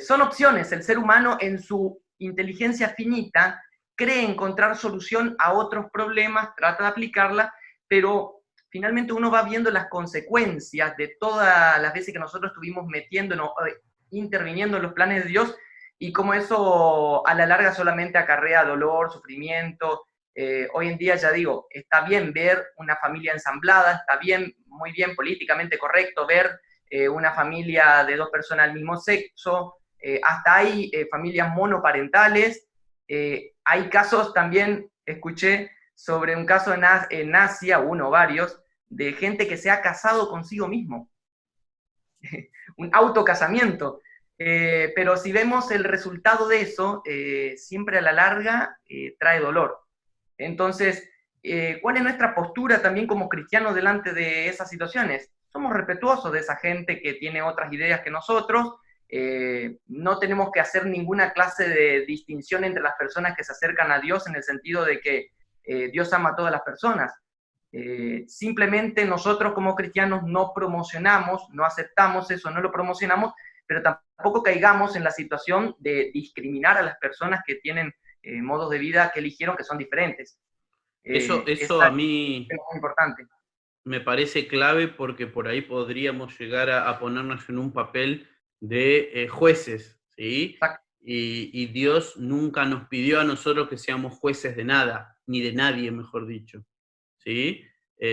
Son opciones. El ser humano, en su inteligencia finita, cree encontrar solución a otros problemas, trata de aplicarla, pero finalmente uno va viendo las consecuencias de todas las veces que nosotros estuvimos metiéndonos, interviniendo en los planes de Dios, y cómo eso a la larga solamente acarrea dolor, sufrimiento. Hoy en día, ya digo, está bien ver una familia ensamblada, está bien, muy bien políticamente correcto ver una familia de dos personas del mismo sexo, hasta hay familias monoparentales. Hay casos también, escuché sobre un caso en Asia, uno o varios, de gente que se ha casado consigo mismo. Un autocasamiento. Pero si vemos el resultado de eso, siempre a la larga trae dolor. Entonces, ¿cuál es nuestra postura también como cristianos delante de esas situaciones? Somos respetuosos de esa gente que tiene otras ideas que nosotros, no tenemos que hacer ninguna clase de distinción entre las personas que se acercan a Dios en el sentido de que Dios ama a todas las personas. Simplemente nosotros como cristianos no promocionamos, no aceptamos eso, no lo promocionamos, pero tampoco caigamos en la situación de discriminar a las personas que tienen modos de vida que eligieron que son diferentes. Eso a mí es muy importante. Me parece clave porque por ahí podríamos llegar a ponernos en un papel de jueces, ¿sí? Y Dios nunca nos pidió a nosotros que seamos jueces de nada, ni de nadie, mejor dicho, ¿sí?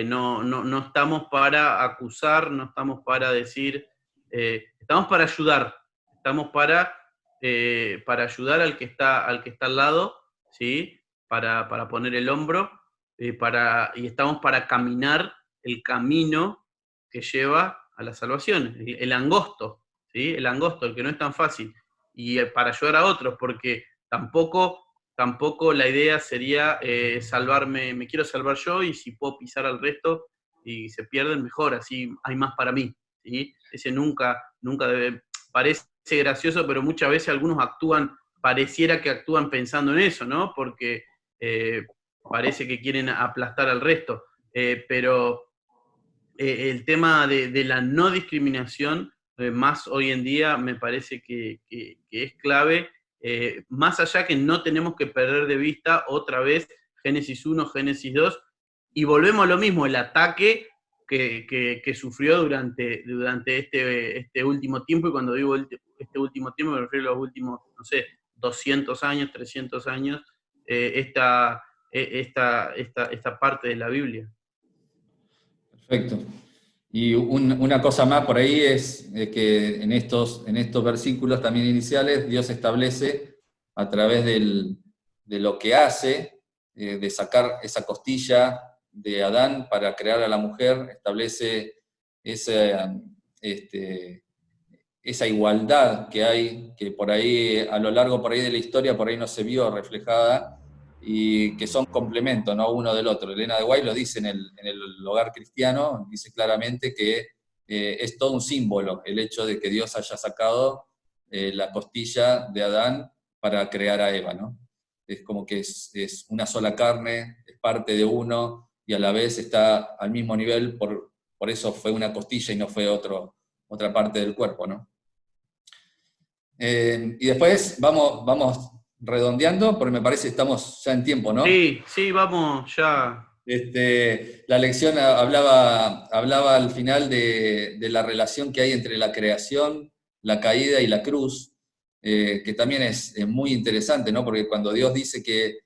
No estamos para acusar, no estamos para decir, estamos para ayudar, estamos para ayudar al que está al lado, ¿sí? Para poner el hombro, y estamos para caminar el camino que lleva a la salvación, el angosto, ¿sí? El angosto, el que no es tan fácil, y para ayudar a otros, porque tampoco la idea sería salvarme, me quiero salvar yo, y si puedo pisar al resto y se pierden, mejor, así hay más para mí, ¿sí? Ese nunca debe, parece gracioso, pero muchas veces algunos pareciera que actúan pensando en eso, ¿no? Porque parece que quieren aplastar al resto, pero el tema de la no discriminación, más hoy en día, me parece que es clave, más allá que no tenemos que perder de vista otra vez Génesis 1, Génesis 2, y volvemos a lo mismo, el ataque que sufrió durante este último tiempo, y cuando digo este último tiempo me refiero a los últimos, no sé, 200 años, 300 años, esta parte de la Biblia. Perfecto. Y una cosa más por ahí es que en estos versículos también iniciales, Dios establece a través de lo que hace, de sacar esa costilla de Adán para crear a la mujer, establece esa igualdad que hay, que por ahí, a lo largo por ahí de la historia, por ahí no se vio reflejada, y que son complementos, ¿no? Uno del otro. Elena de White lo dice en el hogar cristiano, dice claramente que es todo un símbolo el hecho de que Dios haya sacado la costilla de Adán para crear a Eva, ¿no? Es como que es una sola carne, es parte de uno, y a la vez está al mismo nivel, por eso fue una costilla y no fue otra parte del cuerpo, ¿no? Y después vamos redondeando, porque me parece que estamos ya en tiempo, ¿no? Sí, vamos ya. La lección hablaba al final de la relación que hay entre la creación, la caída y la cruz, que también es muy interesante, ¿no? Porque cuando Dios dice que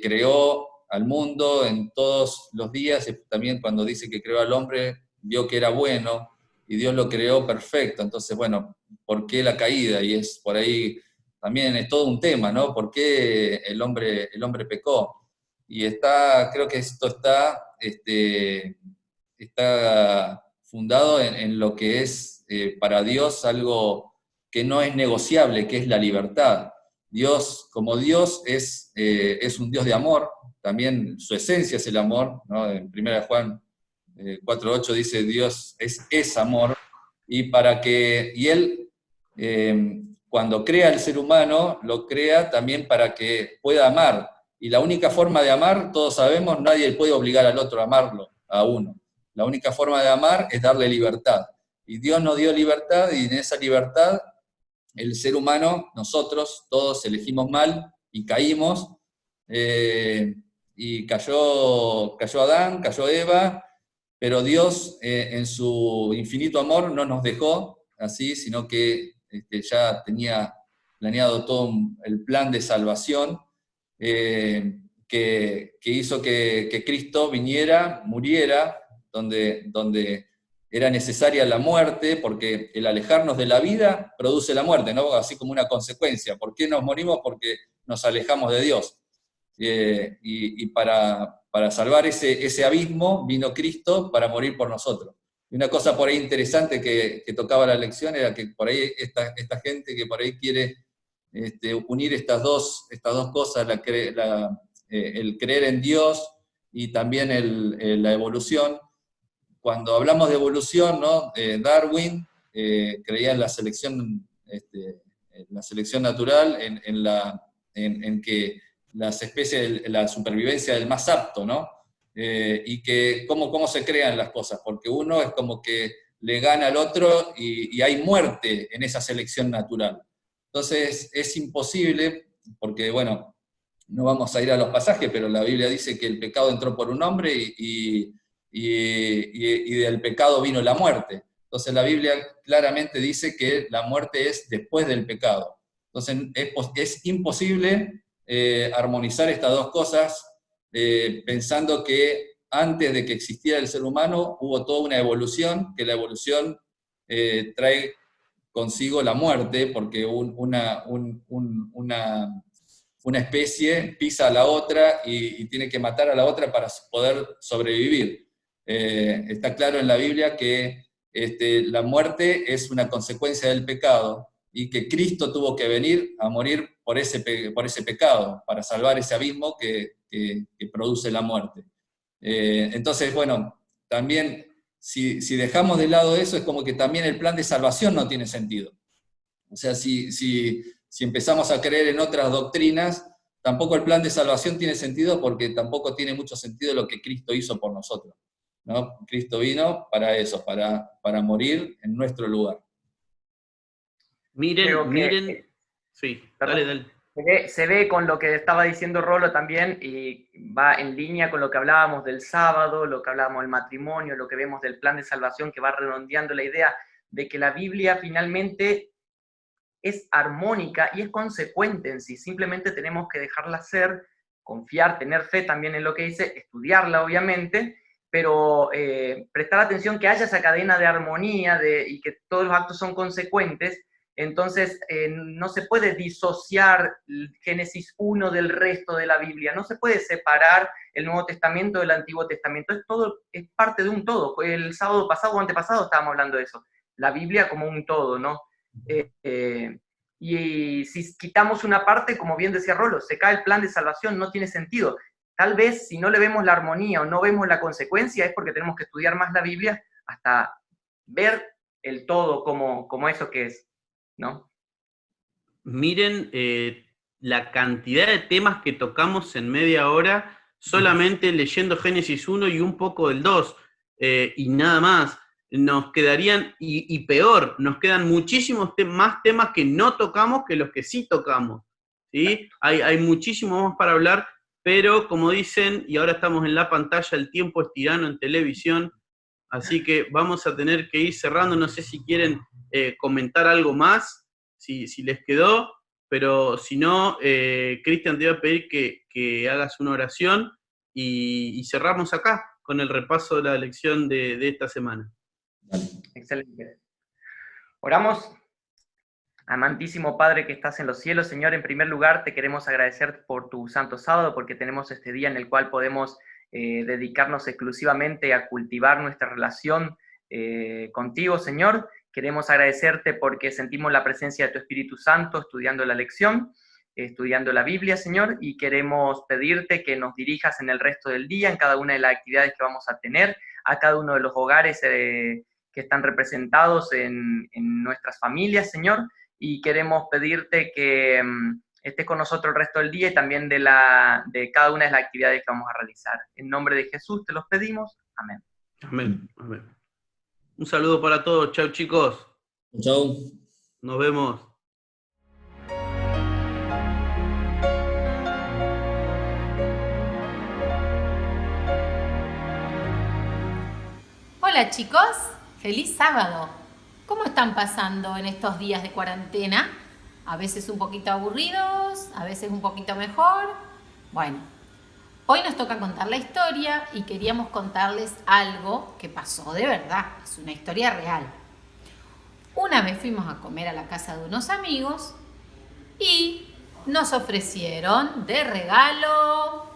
creó al mundo en todos los días, también cuando dice que creó al hombre, vio que era bueno, y Dios lo creó perfecto. Entonces, bueno, ¿por qué la caída? Y es por ahí, también es todo un tema, ¿no? ¿Por qué el hombre pecó? Y creo que esto está fundado en lo que es para Dios algo que no es negociable, que es la libertad. Dios, como Dios, es un Dios de amor, también su esencia es el amor, ¿no? En 1 Juan 4:8 dice Dios es amor, y Él, cuando crea al ser humano, lo crea también para que pueda amar, y la única forma de amar, todos sabemos, nadie puede obligar al otro a amarlo, a uno. La única forma de amar es darle libertad, y Dios nos dio libertad, y en esa libertad, el ser humano, nosotros, todos elegimos mal, y caímos, y cayó Adán, cayó Eva, pero Dios, en su infinito amor, no nos dejó así, sino que ya tenía planeado todo el plan de salvación, que hizo que Cristo viniera, muriera, donde era necesaria la muerte, porque el alejarnos de la vida produce la muerte, ¿no? Así como una consecuencia. ¿Por qué nos morimos? Porque nos alejamos de Dios. Y para salvar ese abismo vino Cristo para morir por nosotros. Y una cosa por ahí interesante que tocaba la lección era que por ahí esta gente que por ahí quiere unir estas dos cosas, el creer en Dios y también la evolución. Cuando hablamos de evolución, ¿no? Darwin creía en la selección natural, en que las especies, la supervivencia del más apto, ¿no? Y que cómo se crean las cosas, porque uno es como que le gana al otro y hay muerte en esa selección natural. Entonces es imposible, porque bueno, no vamos a ir a los pasajes, pero la Biblia dice que el pecado entró por un hombre y del pecado vino la muerte. Entonces la Biblia claramente dice que la muerte es después del pecado. Entonces es imposible armonizar estas dos cosas pensando que antes de que existiera el ser humano hubo toda una evolución, que la evolución trae consigo la muerte, porque una especie pisa a la otra y tiene que matar a la otra para poder sobrevivir. Está claro en la Biblia que la muerte es una consecuencia del pecado y que Cristo tuvo que venir a morir por ese pecado, para salvar ese abismo que produce la muerte. Entonces, bueno, también si dejamos de lado eso, es como que también el plan de salvación no tiene sentido. O sea, si empezamos a creer en otras doctrinas, tampoco el plan de salvación tiene sentido, porque tampoco tiene mucho sentido lo que Cristo hizo por nosotros, ¿no? Cristo vino para eso, para morir en nuestro lugar. Miren. Sí, dale. Se ve con lo que estaba diciendo Rolo también, y va en línea con lo que hablábamos del sábado, lo que hablábamos del matrimonio, lo que vemos del plan de salvación, que va redondeando la idea de que la Biblia finalmente es armónica y es consecuente en sí. Simplemente tenemos que dejarla ser, confiar, tener fe también en lo que dice, estudiarla obviamente, pero prestar atención que haya esa cadena de armonía y que todos los actos son consecuentes. Entonces, no se puede disociar Génesis 1 del resto de la Biblia, no se puede separar el Nuevo Testamento del Antiguo Testamento, es parte de un todo. El sábado pasado o antepasado estábamos hablando de eso, la Biblia como un todo, ¿no? Y si quitamos una parte, como bien decía Rolo, se cae el plan de salvación, no tiene sentido. Tal vez si no le vemos la armonía o no vemos la consecuencia, es porque tenemos que estudiar más la Biblia hasta ver el todo como eso que es, ¿no? Miren la cantidad de temas que tocamos en media hora solamente leyendo Génesis 1 y un poco del 2, y nada más. Nos quedarían, y peor, nos quedan muchísimos más temas que no tocamos que los que sí tocamos, ¿sí? Hay muchísimo más para hablar, pero como dicen, y ahora estamos en la pantalla, el tiempo es tirano en televisión, así que vamos a tener que ir cerrando. No sé si quieren comentar algo más, si les quedó, pero si no, Cristian, te voy a pedir que hagas una oración y cerramos acá con el repaso de la lección de esta semana. Excelente. Oramos. Amantísimo Padre que estás en los cielos, Señor, en primer lugar te queremos agradecer por tu santo sábado, porque tenemos este día en el cual podemos dedicarnos exclusivamente a cultivar nuestra relación contigo, Señor. Queremos agradecerte porque sentimos la presencia de tu Espíritu Santo estudiando la lección, estudiando la Biblia, Señor, y queremos pedirte que nos dirijas en el resto del día, en cada una de las actividades que vamos a tener, a cada uno de los hogares que están representados en nuestras familias, Señor, y queremos pedirte que estés con nosotros el resto del día y también de cada una de las actividades que vamos a realizar. En nombre de Jesús te los pedimos. Amén. Amén. Amén. Un saludo para todos. Chau, chicos. Chau. Nos vemos. Hola chicos, feliz sábado. ¿Cómo están pasando en estos días de cuarentena? A veces un poquito aburridos, a veces un poquito mejor. Bueno, hoy nos toca contar la historia y queríamos contarles algo que pasó de verdad. Es una historia real. Una vez fuimos a comer a la casa de unos amigos y nos ofrecieron de regalo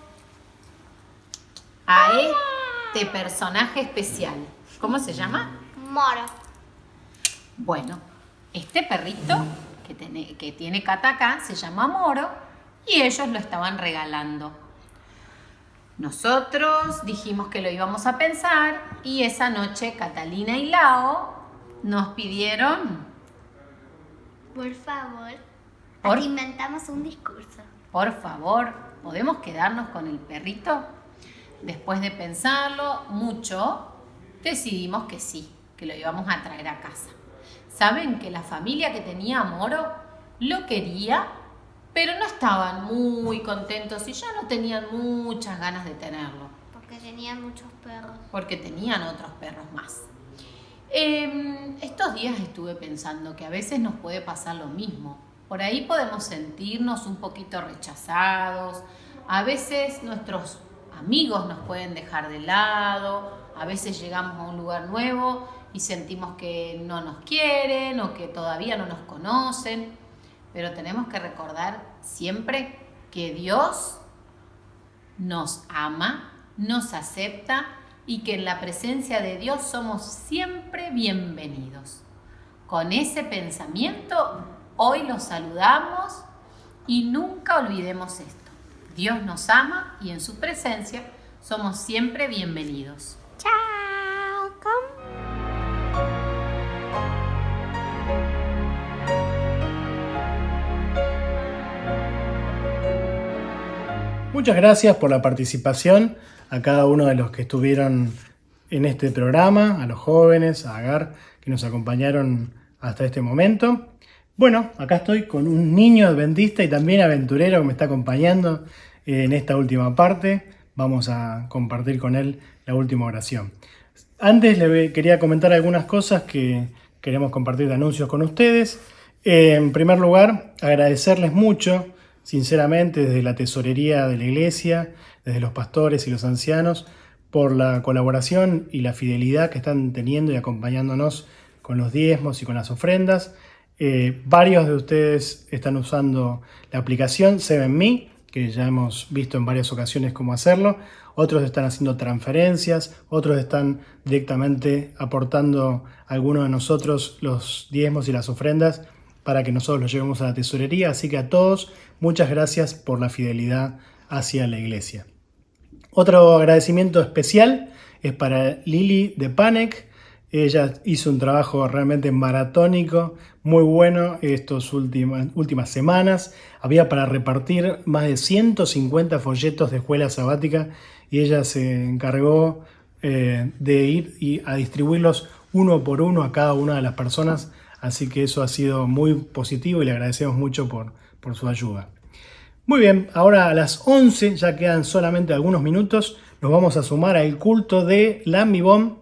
a este personaje especial. ¿Cómo se llama? Moro. Bueno, este perrito que tiene Cata acá se llama Moro y ellos lo estaban regalando. Nosotros dijimos que lo íbamos a pensar y esa noche Catalina y Lao nos pidieron, Por favor, Por- inventamos un discurso. por favor, ¿podemos quedarnos con el perrito? Después de pensarlo mucho, decidimos que sí, que lo íbamos a traer a casa. Saben que la familia que tenía a Moro lo quería, pero no estaban muy contentos y ya no tenían muchas ganas de tenerlo, Porque tenía muchos perros. porque tenían otros perros más. Estos días estuve pensando que a veces nos puede pasar lo mismo. Por ahí podemos sentirnos un poquito rechazados, a veces nuestros amigos nos pueden dejar de lado, a veces llegamos a un lugar nuevo y sentimos que no nos quieren o que todavía no nos conocen, pero tenemos que recordar siempre que Dios nos ama, nos acepta y que en la presencia de Dios somos siempre bienvenidos. Con ese pensamiento, hoy los saludamos y nunca olvidemos esto. Dios nos ama y en su presencia somos siempre bienvenidos. ¡Chao! Muchas gracias por la participación a cada uno de los que estuvieron en este programa, a los jóvenes, a Agar, que nos acompañaron hasta este momento. Bueno, acá estoy con un niño adventista y también aventurero que me está acompañando en esta última parte. Vamos a compartir con él la última oración. Antes quería comentar algunas cosas que queremos compartir de anuncios con ustedes. En primer lugar, agradecerles mucho, sinceramente, desde la tesorería de la iglesia, desde los pastores y los ancianos, por la colaboración y la fidelidad que están teniendo y acompañándonos con los diezmos y con las ofrendas. Varios de ustedes están usando la aplicación Seven.me, que ya hemos visto en varias ocasiones cómo hacerlo. Otros están haciendo transferencias, otros están directamente aportando a alguno de nosotros los diezmos y las ofrendas para que nosotros los llevemos a la tesorería. Así que a todos, muchas gracias por la fidelidad hacia la iglesia. Otro agradecimiento especial es para Lili de Panek. Ella hizo un trabajo realmente maratónico, muy bueno estas últimas semanas. Había para repartir más de 150 folletos de escuela sabática y ella se encargó de ir a distribuirlos uno por uno a cada una de las personas. Así que eso ha sido muy positivo y le agradecemos mucho por su ayuda. Muy bien, ahora a las 11, ya quedan solamente algunos minutos, nos vamos a sumar al culto de la Ambibón,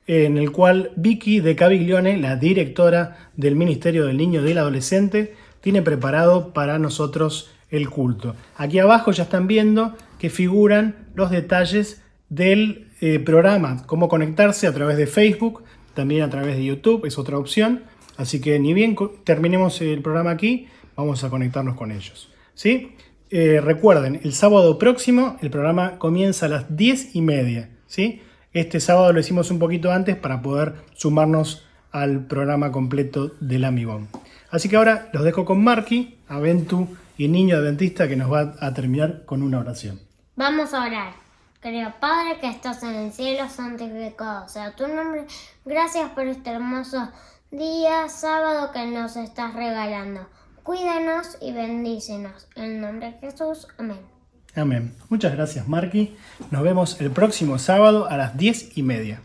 en el cual Vicky de Caviglione, la directora del Ministerio del Niño y del Adolescente, tiene preparado para nosotros el culto. Aquí abajo ya están viendo que figuran los detalles del programa, cómo conectarse a través de Facebook, también a través de YouTube, es otra opción. Así que ni bien terminemos el programa aquí, vamos a conectarnos con ellos, ¿sí? Recuerden, el sábado próximo el programa comienza a las 10:30, ¿sí? Este sábado lo hicimos un poquito antes para poder sumarnos al programa completo del Ambibón. Así que ahora los dejo con Marky, Aventu y Niño Adventista, que nos va a terminar con una oración. Vamos a orar. Querido Padre que estás en el cielo, santificado sea tu nombre. Gracias por este hermoso día, sábado que nos estás regalando. Cuídanos y bendícenos. En el nombre de Jesús. Amén. Amén. Muchas gracias, Marky. Nos vemos el próximo sábado a las 10:30.